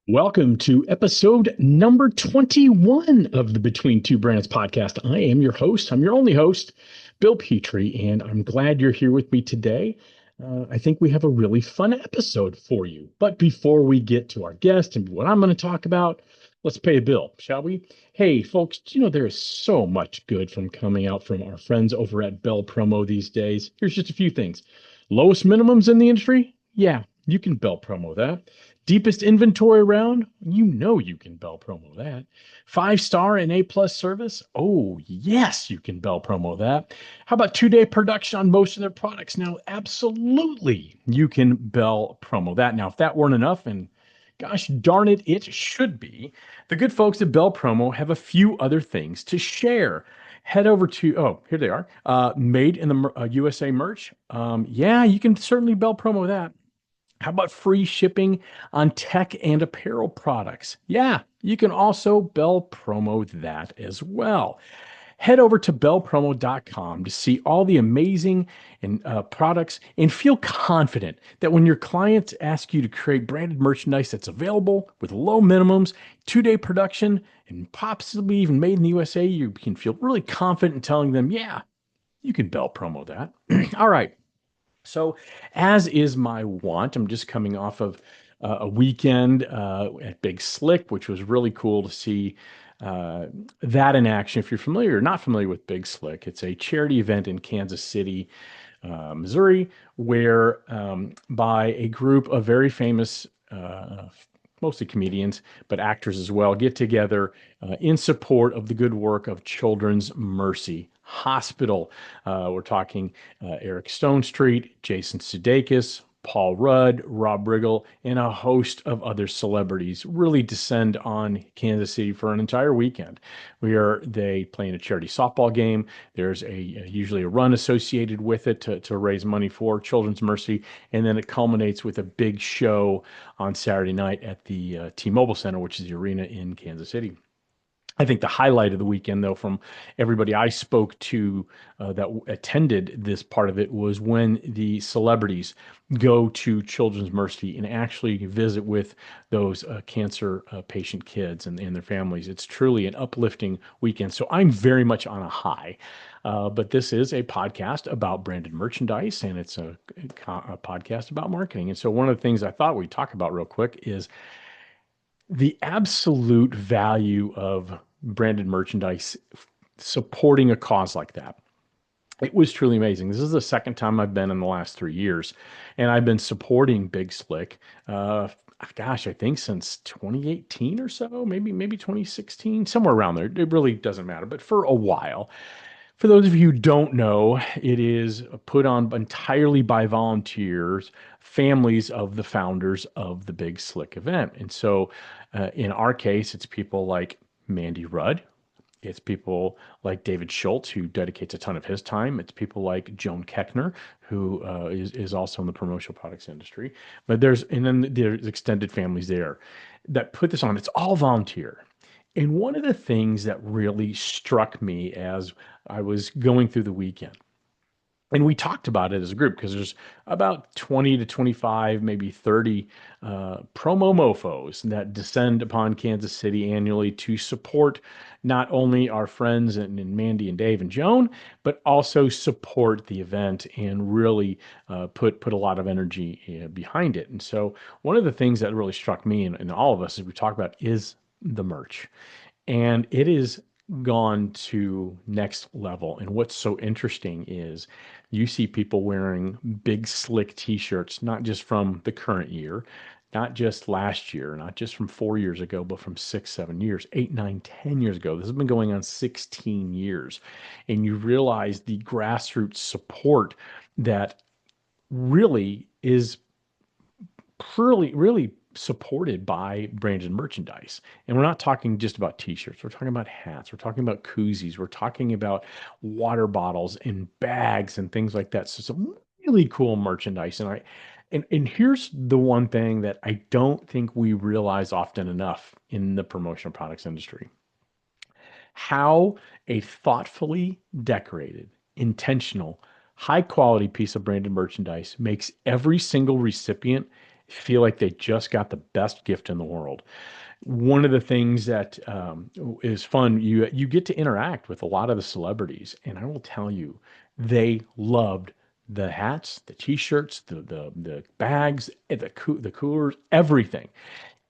Welcome to episode number 21 of the Between Two Brands podcast. I am your host. I'm your only host, Bill Petrie, and I'm glad you're here with me today. I think we have a really fun episode for you. But before we get to our guest and what I'm going to talk about, let's pay a bill, shall we? Hey, folks, do you know there is so much good from coming out from our friends over at Bell Promo these days? Here's just a few things. Lowest minimums in the industry? Yeah, you can Bell Promo that. Deepest inventory around? You know you can Bell Promo that. 5-star and A+ service? Oh, yes, you can Bell Promo that. How about 2-day production on most of their products? Now, absolutely, you can Bell Promo that. Now, if that weren't enough, and gosh darn it, it should be, the good folks at Bell Promo have a few other things to share. Head over to, oh, here they are, made in the USA merch. Yeah, you can certainly Bell Promo that. How about free shipping on tech and apparel products? Yeah, you can also Bell Promo that as well. Head over to bellpromo.com to see all the amazing products and feel confident that when your clients ask you to create branded merchandise that's available with low minimums, 2-day production, and possibly even made in the USA, you can feel really confident in telling them, yeah, you can Bell Promo that. All right. So, as is my want, I'm just coming off of a weekend at Big Slick, which was really cool to see that in action. If you're familiar or not familiar with Big Slick, it's a charity event in Kansas City, Missouri, where by a group of very famous, mostly comedians, but actors as well, get together in support of the good work of Children's Mercy Hospital. We're talking Eric Stone Street, Jason Sudeikis, Paul Rudd, Rob Riggle, and a host of other celebrities really descend on Kansas City for an entire weekend. They play in a charity softball game. There's usually a run associated with it to raise money for Children's Mercy, and then it culminates with a big show on Saturday night at the T-Mobile Center, which is the arena in Kansas City. I think the highlight of the weekend, though, from everybody I spoke to that attended this part of it, was when the celebrities go to Children's Mercy and actually visit with those cancer patient kids and their families. It's truly an uplifting weekend. So I'm very much on a high. But this is a podcast about branded merchandise, and it's a podcast about marketing. And so one of the things I thought we'd talk about real quick is the absolute value of branded merchandise supporting a cause like that. It was truly amazing. This is the second time I've been in the last 3 years, and I've been supporting Big Slick. Gosh, I think since 2018 or so, maybe 2016, somewhere around there. It really doesn't matter, but for a while. For those of you who don't know, it is put on entirely by volunteers, families of the founders of the Big Slick event. And so in our case, it's people like Mandy Rudd. It's people like David Schultz, who dedicates a ton of his time. It's people like Joan Keckner, who is also in the promotional products industry. And then there's extended families there that put this on. It's all volunteer. And one of the things that really struck me as I was going through the weekend, and we talked about it as a group because there's about 20 to 25, maybe 30 promo mofos that descend upon Kansas City annually to support not only our friends and Mandy and Dave and Joan, but also support the event and really put a lot of energy behind it. And so one of the things that really struck me and all of us as we talk about is the merch. And it is gone to next level. And what's so interesting is you see people wearing Big Slick t-shirts, not just from the current year, not just last year, not just from 4 years ago, but from 6, 7 years, 8, 9, 10 years ago. This has been going on 16 years. And you realize the grassroots support that really is really supported by branded merchandise. And we're not talking just about t-shirts. We're talking about hats. We're talking about koozies. We're talking about water bottles and bags and things like that. So some really cool merchandise. And here's the one thing that I don't think we realize often enough in the promotional products industry. How a thoughtfully decorated, intentional, high quality piece of branded merchandise makes every single recipient feel like they just got the best gift in the world. One of the things that is fun, you get to interact with a lot of the celebrities, and I will tell you, they loved the hats, the t-shirts, the bags, the coolers, everything.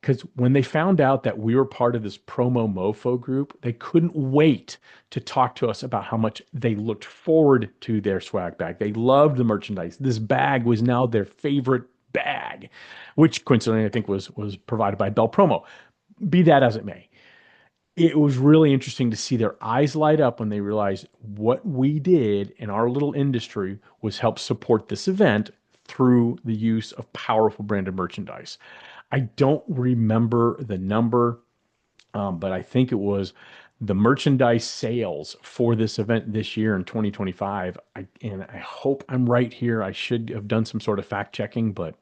Because when they found out that we were part of this promo mofo group, they couldn't wait to talk to us about how much they looked forward to their swag bag. They loved the merchandise. This bag was now their favorite bag, which coincidentally I think was provided by Bell Promo. Be that as it may, it was really interesting to see their eyes light up when they realized what we did in our little industry was help support this event through the use of powerful branded merchandise. I don't remember the number, but I think it was the merchandise sales for this event this year in 2025. And I hope I'm right here. I should have done some sort of fact checking, but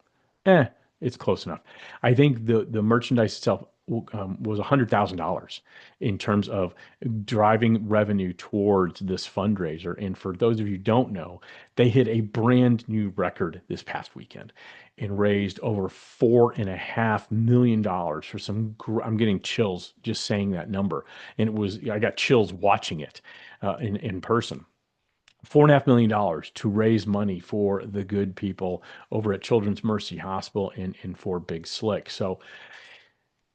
eh, it's close enough. I think the merchandise itself was $100,000 in terms of driving revenue towards this fundraiser. And for those of you who don't know, they hit a brand new record this past weekend and raised over $4.5 million for some. I'm getting chills just saying that number, and I got chills watching it in person. $4.5 million to raise money for the good people over at Children's Mercy Hospital and for Big Slick. So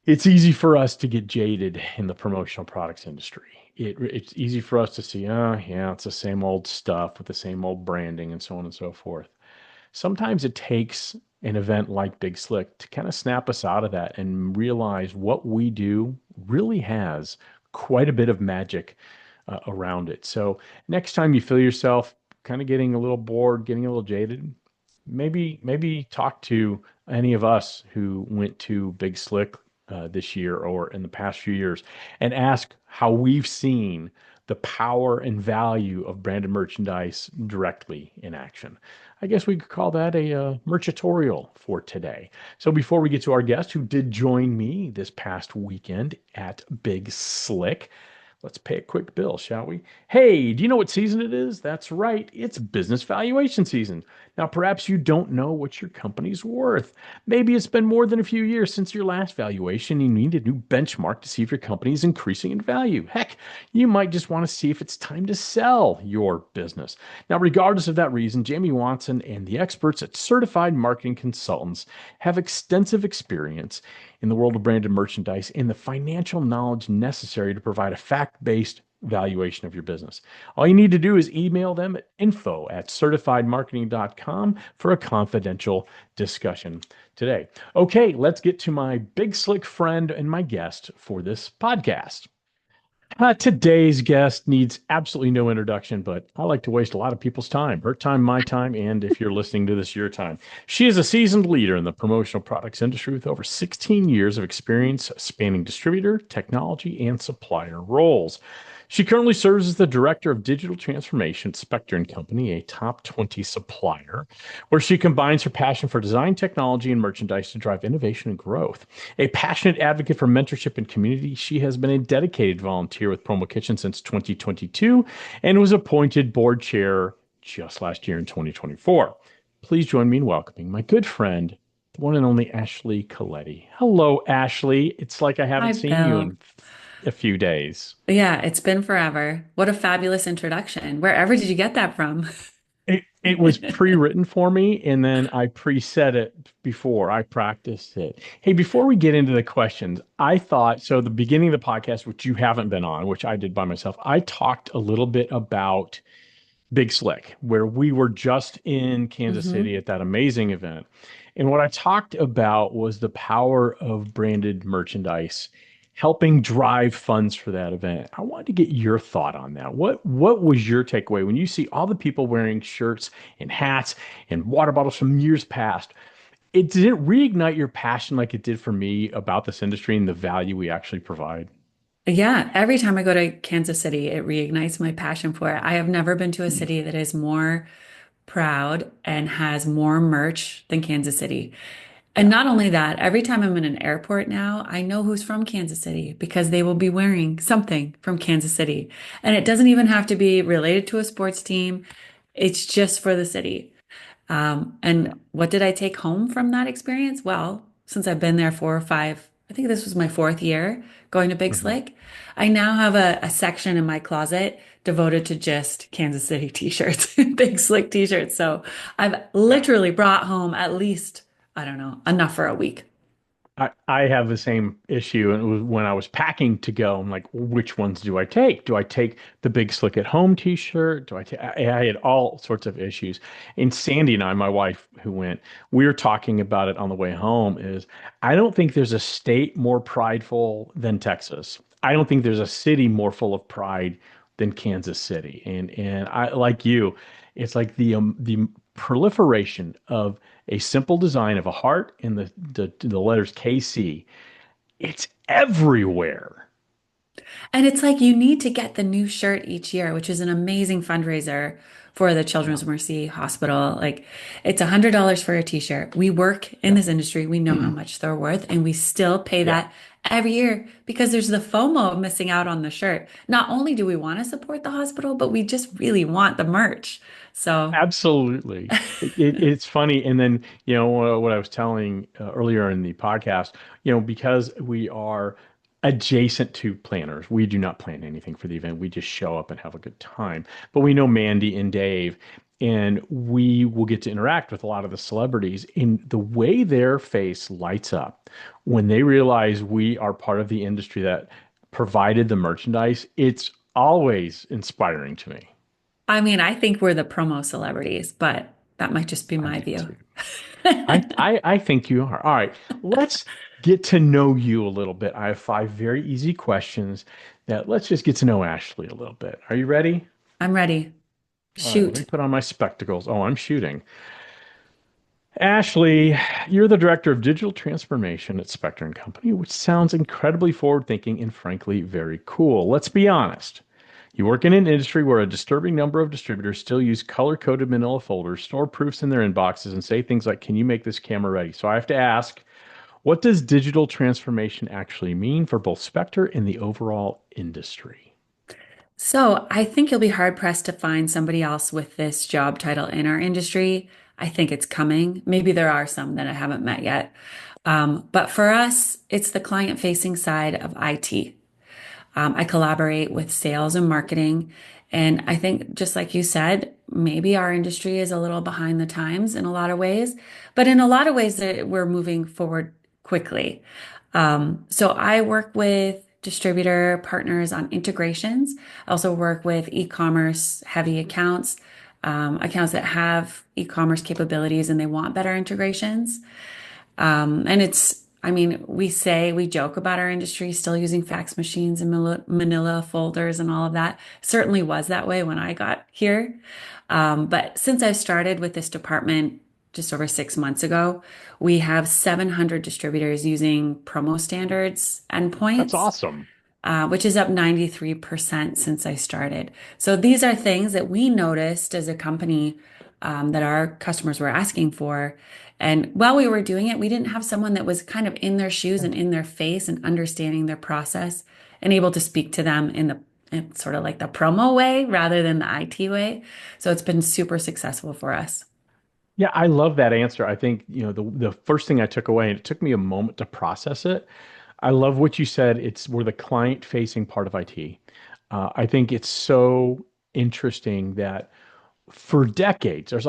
it's easy for us to get jaded in the promotional products industry. It's easy for us to see, oh, yeah, it's the same old stuff with the same old branding and so on and so forth. Sometimes it takes an event like Big Slick to kind of snap us out of that and realize what we do really has quite a bit of magic around it. So next time you feel yourself kind of getting a little bored, getting a little jaded, maybe talk to any of us who went to Big Slick this year or in the past few years and ask how we've seen the power and value of branded merchandise directly in action. I guess we could call that a merchatorial for today. So before we get to our guest who did join me this past weekend at Big Slick, let's pay a quick bill, shall we? Hey, do you know what season it is? That's right, it's business valuation season. Now, perhaps you don't know what your company's worth. Maybe it's been more than a few years since your last valuation. You need a new benchmark to see if your company is increasing in value. Heck, you might just want to see if it's time to sell your business. Now, regardless of that reason, Jamie Watson and the experts at Certified Marketing Consultants have extensive experience in the world of branded merchandise and the financial knowledge necessary to provide a fact-based valuation of your business. All you need to do is email them at info@certifiedmarketing.com for a confidential discussion today. Okay, let's get to my big slick friend and my guest for this podcast. Today's guest needs absolutely no introduction, but I like to waste a lot of people's time, her time, my time, and if you're listening to this, your time. She is a seasoned leader in the promotional products industry with over 16 years of experience spanning distributor, technology, and supplier roles. She currently serves as the Director of Digital Transformation at Spector Company, a top 20 supplier, where she combines her passion for design, technology, and merchandise to drive innovation and growth. A passionate advocate for mentorship and community, she has been a dedicated volunteer with Promo Kitchen since 2022 and was appointed board chair just last year in 2024. Please join me in welcoming my good friend, the one and only Ashley Colautti. Hello, Ashley. It's like I Hi, haven't seen you Bill. in a few days. Yeah, it's been forever. What a fabulous introduction. Wherever did you get that from? It was pre-written for me, and then I preset it before I practiced it. Hey, before we get into the questions, I thought so. The beginning of the podcast, which you haven't been on, which I did by myself, I talked a little bit about Big Slick, where we were just in Kansas hmm City at that amazing event. And what I talked about was the power of branded merchandise helping drive funds for that event. I wanted to get your thought on that. What was your takeaway when you see all the people wearing shirts and hats and water bottles from years past? Did it reignite your passion like it did for me about this industry and the value we actually provide? Yeah, every time I go to Kansas City, it reignites my passion for it. I have never been to a city that is more proud and has more merch than Kansas City. And Yeah. not only that, every time I'm in an airport now, I know who's from Kansas City because they will be wearing something from Kansas City. And it doesn't even have to be related to a sports team. It's just for the city. And Yeah. what did I take home from that experience? Well, since I've been there 4 or 5, I think this was my fourth year going to Big Mhm. Slick, I now have a section in my closet devoted to just Kansas City t-shirts, Big Slick t-shirts. So I've Yeah. literally brought home at least, I don't know, enough for a week. I have the same issue. And it was when I was packing to go, I'm like, which ones do I take? Do I take the Big Slick at Home t-shirt? Do I take, I had all sorts of issues. And Sandy and I, my wife who went, we were talking about it on the way home is I don't think there's a state more prideful than Texas. I don't think there's a city more full of pride than Kansas City. And I like you, it's like the proliferation of a simple design of a heart and the letters KC. It's everywhere. And it's like you need to get the new shirt each year, which is an amazing fundraiser for the Yeah. Children's Mercy Hospital. Like it's $100 for a t-shirt. We work in Yeah. this industry. We know how much they're worth, and we still pay Yeah. that every year because there's the FOMO of missing out on the shirt. Not only do we want to support the hospital, but we just really want the merch. So Absolutely. It's funny. And then, what I was telling earlier in the podcast, because we are adjacent to planners, we do not plan anything for the event. We just show up and have a good time. But we know Mandy and Dave, and we will get to interact with a lot of the celebrities in the way their face lights up when they realize we are part of the industry that provided the merchandise. It's always inspiring to me. I mean, I think we're the promo celebrities, but that might just be I my do view. too. I think you are. All right, let's get to know you a little bit. I have five very easy questions that let's just get to know Ashley a little bit. Are you ready? I'm ready. All right, let me Shoot. put on my spectacles. Oh, I'm shooting. Ashley, you're the director of digital transformation at Spector Company, which sounds incredibly forward-thinking and frankly very cool. Let's be honest. You work in an industry where a disturbing number of distributors still use color-coded manila folders, store proofs in their inboxes, and say things like, "Can you make this camera ready?" So I have to ask, what does digital transformation actually mean for both Spectre and the overall industry? So I think you'll be hard pressed to find somebody else with this job title in our industry. I think it's coming. Maybe there are some that I haven't met yet. But for us, it's the client facing side of IT. I collaborate with sales and marketing. And I think, just like you said, maybe our industry is a little behind the times in a lot of ways, but in a lot of ways that we're moving forward quickly. So I work with distributor partners on integrations. I also work with e-commerce heavy accounts, accounts that have e-commerce capabilities and they want better integrations. And I mean, we joke about our industry still using fax machines and manila folders and all of that. Certainly was that way when I got here. But since I started with this department just over 6 months ago, we have 700 distributors using promo standards That's endpoints, awesome. which is up 93% since I started. So these are things that we noticed as a company that our customers were asking for. And while we were doing it, we didn't have someone that was kind of in their shoes and in their face and understanding their process and able to speak to them in sort of like the promo way rather than the IT way. So it's been super successful for us. Yeah, I love that answer. I think, the first thing I took away, and it took me a moment to process it. I love what you said. We're the client facing part of IT. I think it's so interesting that for decades, there's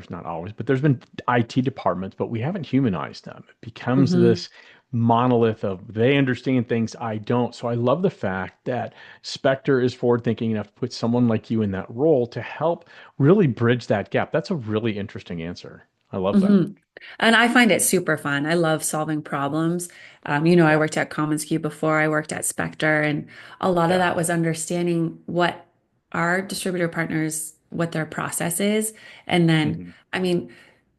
not always, but there's been IT departments, but we haven't humanized them. It becomes Hmm. this monolith of they understand things I don't. So I love the fact that Spectre is forward thinking enough to put someone like you in that role to help really bridge that gap. That's a really interesting answer. I love that. Hmm. And I find it super fun. I love solving problems. I Yeah. worked at commonsku before I worked at Spectre, and a lot of Yeah. that was understanding what our distributor partners, what their process is. And then, Hmm. I mean,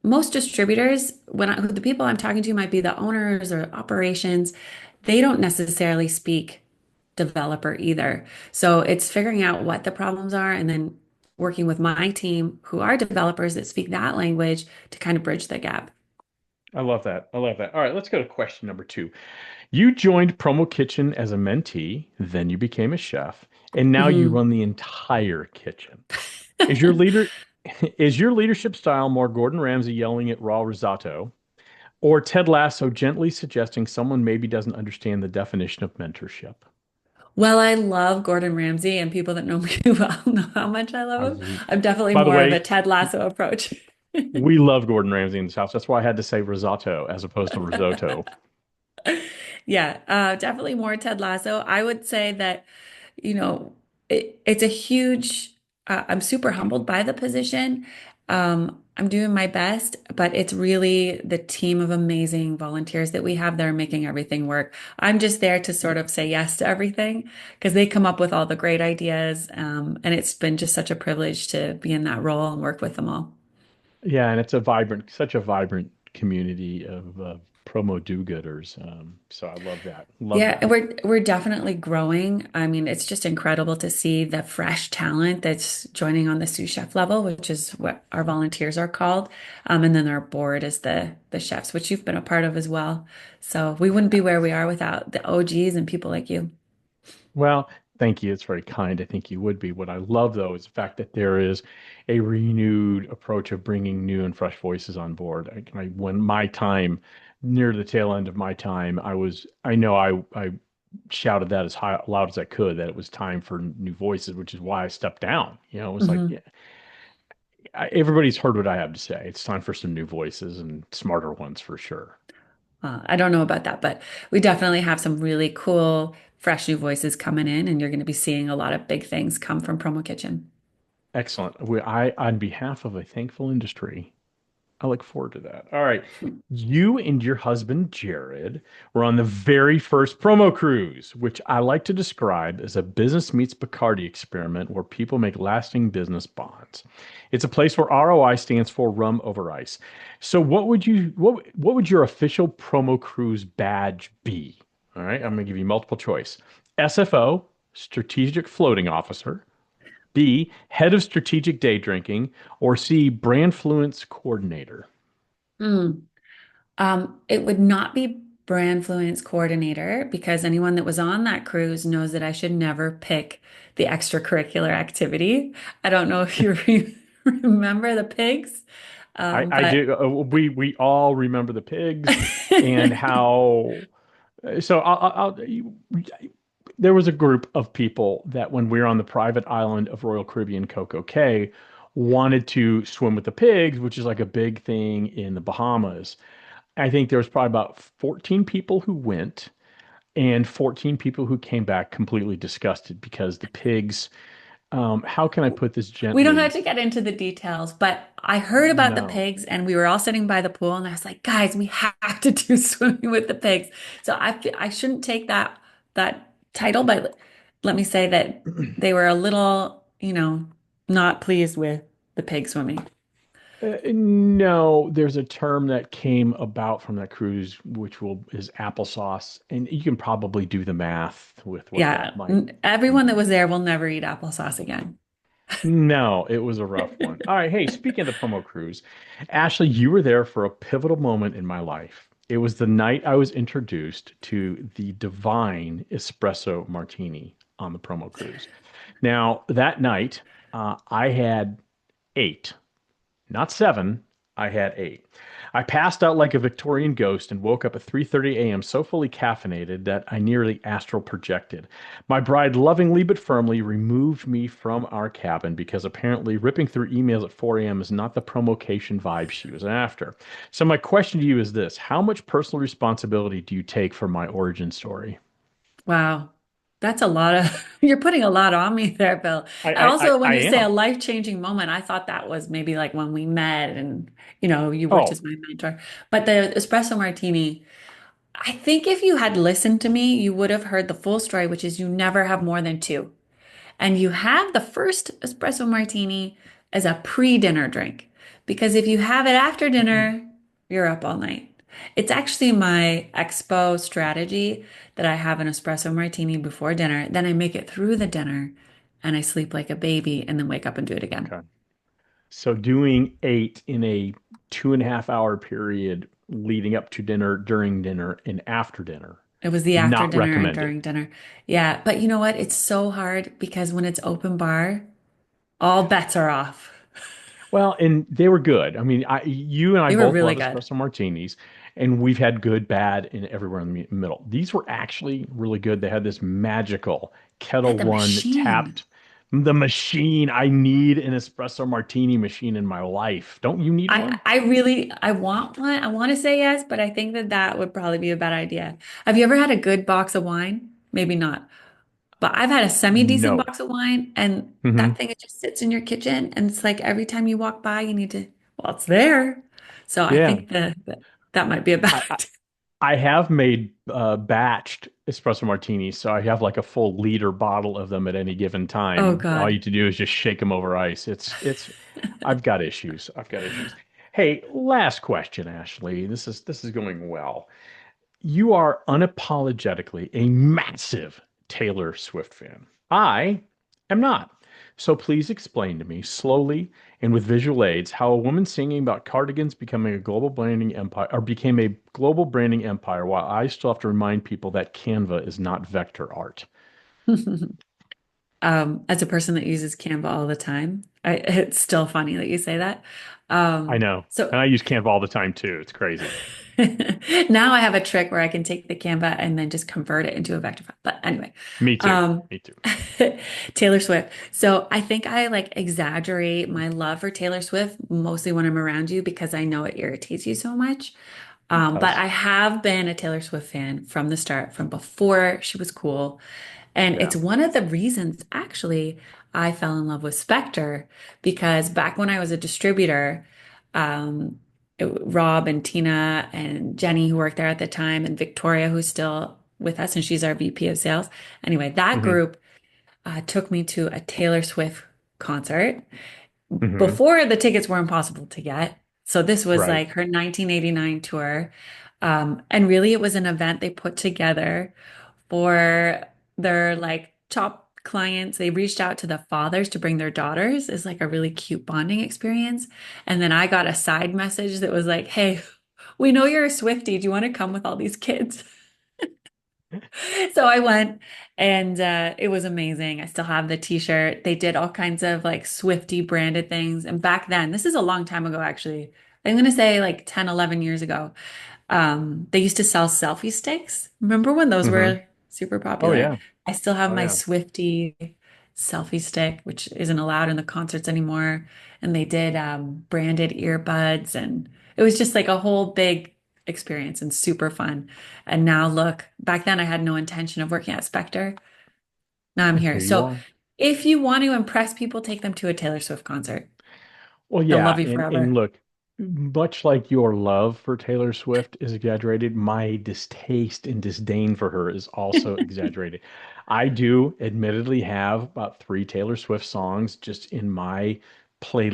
most distributors, the people I'm talking to might be the owners or operations, they don't necessarily speak developer either. So it's figuring out what the problems are and then working with my team who are developers that speak that language to kind of bridge the gap. I love that. I love that. All right, let's go to question number two. You joined Promo Kitchen as a mentee, then you became a chef, and now you Mhm. run the entire kitchen. Is your leader? Is your leadership style more Gordon Ramsay yelling at raw risotto, or Ted Lasso gently suggesting someone maybe doesn't understand the definition of mentorship? Well, I love Gordon Ramsay, and people that know me well know how much I love him. I- I'm definitely By the more of a way, Ted Lasso approach. we love Gordon Ramsay in this house. That's why I had to say risotto as opposed to risotto. Yeah, definitely more Ted Lasso. I would say that, you know, it's a huge, I'm super humbled by the position. I'm doing my best, but it's really the team of amazing volunteers that we have that are making everything work. I'm just there to sort of say yes to everything because they come up with all the great ideas. And it's been just such a privilege to be in that role and work with them all. Yeah, and it's such a vibrant community of promo do-gooders. So I love that. Love Yeah, and that. we're definitely growing. I mean, it's just incredible to see the fresh talent that's joining on the sous chef level, which is what our volunteers are called. And then our board is the chefs, which you've been a part of as well. So we wouldn't be where we are without the OGs and people like you. Well, thank you. It's very kind. I think you would be. What I love, though, is the fact that there is a renewed approach of bringing new and fresh voices on board. When my time, near the tail end of my time, I know I shouted that as high, loud as I could, that it was time for new voices, which is why I stepped down. It was like, hmm yeah, everybody's heard what I have to say. It's time for some new voices and smarter ones for sure. I don't know about that, but we definitely have some really cool, fresh new voices coming in, and you're going to be seeing a lot of big things come from Promo Kitchen. Excellent. On behalf of a thankful industry, I look forward to that. All right. You and your husband, Jared, were on the very first promo cruise, which I like to describe as a business meets Bacardi experiment where people make lasting business bonds. It's a place where ROI stands for rum over ice. So what would your official promo cruise badge be? All right, I'm going to give you multiple choice. SFO, Strategic Floating Officer, B, Head of Strategic Day Drinking, or C, Brand Fluence Coordinator. Mm. It would not be brand fluence coordinator because anyone that was on that cruise knows that I should never pick the extracurricular activity. I don't know if you remember the pigs, I but do. We all remember the pigs and how. So there was a group of people that when we were on the private island of Royal Caribbean Coco Cay wanted to swim with the pigs, which is like a big thing in the Bahamas. I think there was probably about 14 people who went and 14 people who came back completely disgusted because the pigs, how can I put this we don't have gently? to get into the details. But I heard about the No. pigs and we were all sitting by the pool and I was like, guys, we have to do swimming with the pigs. So I shouldn't take that title, but let me say that they were a little, not pleased with the pig swimming. No, there's a term that came about from that cruise, which will is applesauce, and you can probably do the math with what Yeah, that might everyone that be. was there will never eat applesauce again. No, it was a rough one. All right, hey, speaking of the promo cruise, Ashley, you were there for a pivotal moment in my life. It was the night I was introduced to the divine espresso martini on the promo cruise. Now, that night, I had eight. Not seven. I had eight. I passed out like a Victorian ghost and woke up at 3:30 a.m. so fully caffeinated that I nearly astral projected. My bride lovingly but firmly removed me from our cabin because apparently ripping through emails at 4 a.m. is not the promocation vibe she was after. So my question to you is this: how much personal responsibility do you take for my origin story? Wow. That's a lot of, you're putting a lot on me there, Bill. And also, when I you say a am. life-changing moment, I thought that was maybe like when we met and, you worked Oh, as my mentor. But the espresso martini, I think if you had listened to me, you would have heard the full story, which is you never have more than two. And you have the first espresso martini as a pre-dinner drink. Because if you have it after dinner, you're up all night. It's actually my expo strategy that I have an espresso martini before dinner. Then I make it through the dinner and I sleep like a baby and then wake up and do it again. okay. So doing eight in a 2.5 hour period leading up to dinner, during dinner, and after dinner, It was the after not dinner and recommended. during dinner. Yeah. But you know what? It's so hard because when it's open bar, all bets are off. Well, and they were good. I mean, you and I They were both really love good. espresso martinis, and we've had good, bad, and everywhere in the middle. These were actually really good. They had this magical Yeah, Kettle the One machine. tapped. The machine. I need an espresso martini machine in my life. Don't you need one? I want one. I want to say yes, but I think that that would probably be a bad idea. Have you ever had a good box of wine? Maybe not. But I've had a semi-decent No. box of wine, and that Hmm. thing, it just sits in your kitchen, and it's like every time you walk by, you need to, well, it's there. So I Yeah. think that might be a bad I, I idea. I have made batched espresso martinis, so I have like a full liter bottle of them at any given Oh time. All you God. have to do is just shake them over ice. I've got issues. I've got issues. Hey, last question, Ashley. This is going well. You are unapologetically a massive Taylor Swift fan. I am not. So please explain to me slowly and with visual aids how a woman singing about cardigans becoming a global branding empire or became a global branding empire while I still have to remind people that Canva is not vector art. As a person that uses Canva all the time, it's still funny that you say that. I know. So And I use Canva all the time too. It's crazy. now I have a trick where I can take the Canva and then just convert it into a vector file. But anyway, Me too. um, Me too. Taylor Swift. So I think I like exaggerate my love for Taylor Swift mostly when I'm around you because I know it irritates you so much. It But does. I have been a Taylor Swift fan from the start, from before she was cool. And Yeah. it's one of the reasons actually I fell in love with Spector because back when I was a distributor, um, Rob and Tina and Jenny, who worked there at the time, and Victoria, who's still with us, and she's our VP of sales. Anyway, that Hmm. group took me to a Taylor Swift concert Hmm. before the tickets were impossible to get. So this was Right. like her 1989 tour. And really, it was an event they put together for their like top clients. They reached out to the fathers to bring their daughters. It's like a really cute bonding experience. And then I got a side message that was like, "Hey, we know you're a Swiftie. Do you want to come with all these kids?" So I went and it was amazing. I still have the t-shirt. They did all kinds of like Swifty branded things. And back then, this is a long time ago, actually. I'm going to say like 10, 11 years ago. They used to sell selfie sticks. Remember when those Hmm. were super Oh popular? yeah. I still have Oh my yeah. Swifty selfie stick, which isn't allowed in the concerts anymore. And they did branded earbuds, and it was just like a whole big experience and super fun. And now look, back then I had no intention of working at Spectre. Now I'm And here. here you So are. if you want to impress people, take them to a Taylor Swift concert. Well, They'll yeah, love you and forever. look, much like your love for Taylor Swift is exaggerated, my distaste and disdain for her is also exaggerated. I do admittedly have about three Taylor Swift songs just in my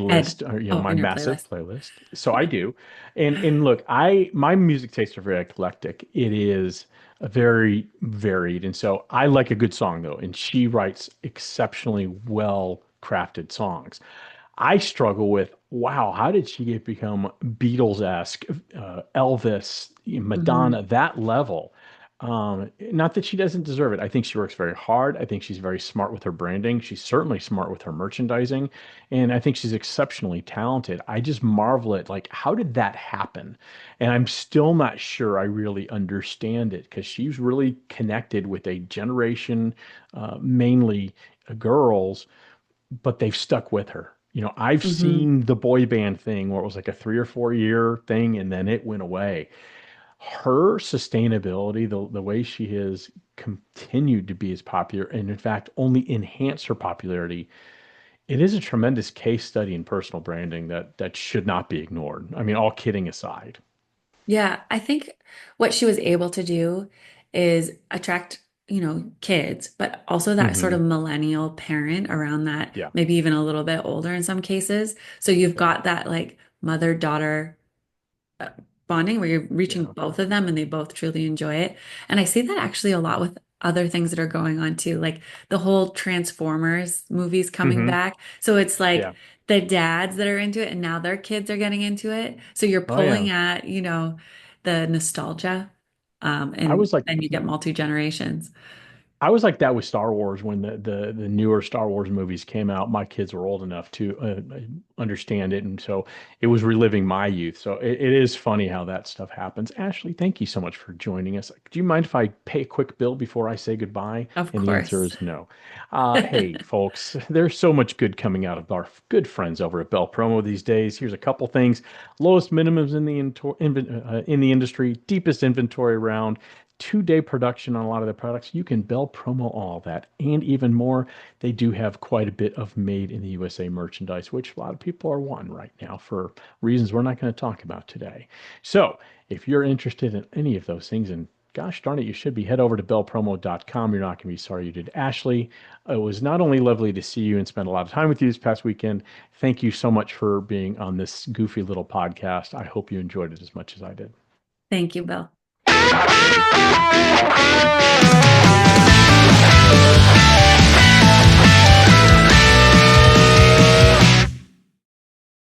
Ed. playlist, or Oh, my in your massive playlist. playlist. So I do. And look, I my music tastes are very eclectic. It is very varied. And so I like a good song though, and she writes exceptionally well crafted songs. I struggle with, wow, how did she get become Beatles-esque, Elvis, Hmm. Madonna, that level? Not that she doesn't deserve it. I think she works very hard. I think she's very smart with her branding. She's certainly smart with her merchandising, and I think she's exceptionally talented. I just marvel at like, how did that happen? And I'm still not sure I really understand it because she's really connected with a generation, mainly girls, but they've stuck with her. I've Hmm. seen the boy band thing where it was like a 3 or 4 year thing and then it went away. Her sustainability, the way she has continued to be as popular and in fact only enhance her popularity, it is a tremendous case study in personal branding that should not be ignored. I mean, all kidding aside. Yeah, I think what she was able to do is attract, kids, but also that sort Hmm. of millennial parent around that, Yeah. maybe even a little bit older in some cases. So you've Yeah. got that like mother-daughter uh, bonding where you're reaching Yeah. both of them and they both truly enjoy it. And I see that actually a lot with other things that are going on too, like the whole Transformers movies coming Hmm. back. So it's like Yeah. the dads that are into it and now their kids are getting into it. So you're Oh yeah. pulling at, the nostalgia. I And was like then you get multi-generations. I was like that with Star Wars when the newer Star Wars movies came out. My kids were old enough to understand it, and so it was reliving my youth. So it is funny how that stuff happens. Ashley, thank you so much for joining us. Do you mind if I pay a quick bill before I say goodbye? Of And the answer course. is no. Hey, folks, there's so much good coming out of our good friends over at Bell Promo these days. Here's a couple things: lowest minimums in the in the industry, deepest inventory around, 2-day production on a lot of the products. You can Bell promo all that and even more. They do have quite a bit of made in the USA merchandise, which a lot of people are wanting right now for reasons we're not going to talk about today. So if you're interested in any of those things, and gosh darn it, you should be, head over to bellpromo.com. You're not going to be sorry you did. Ashley, it was not only lovely to see you and spend a lot of time with you this past weekend. Thank you so much for being on this goofy little podcast. I hope you enjoyed it as much as I did. Thank you, Bill.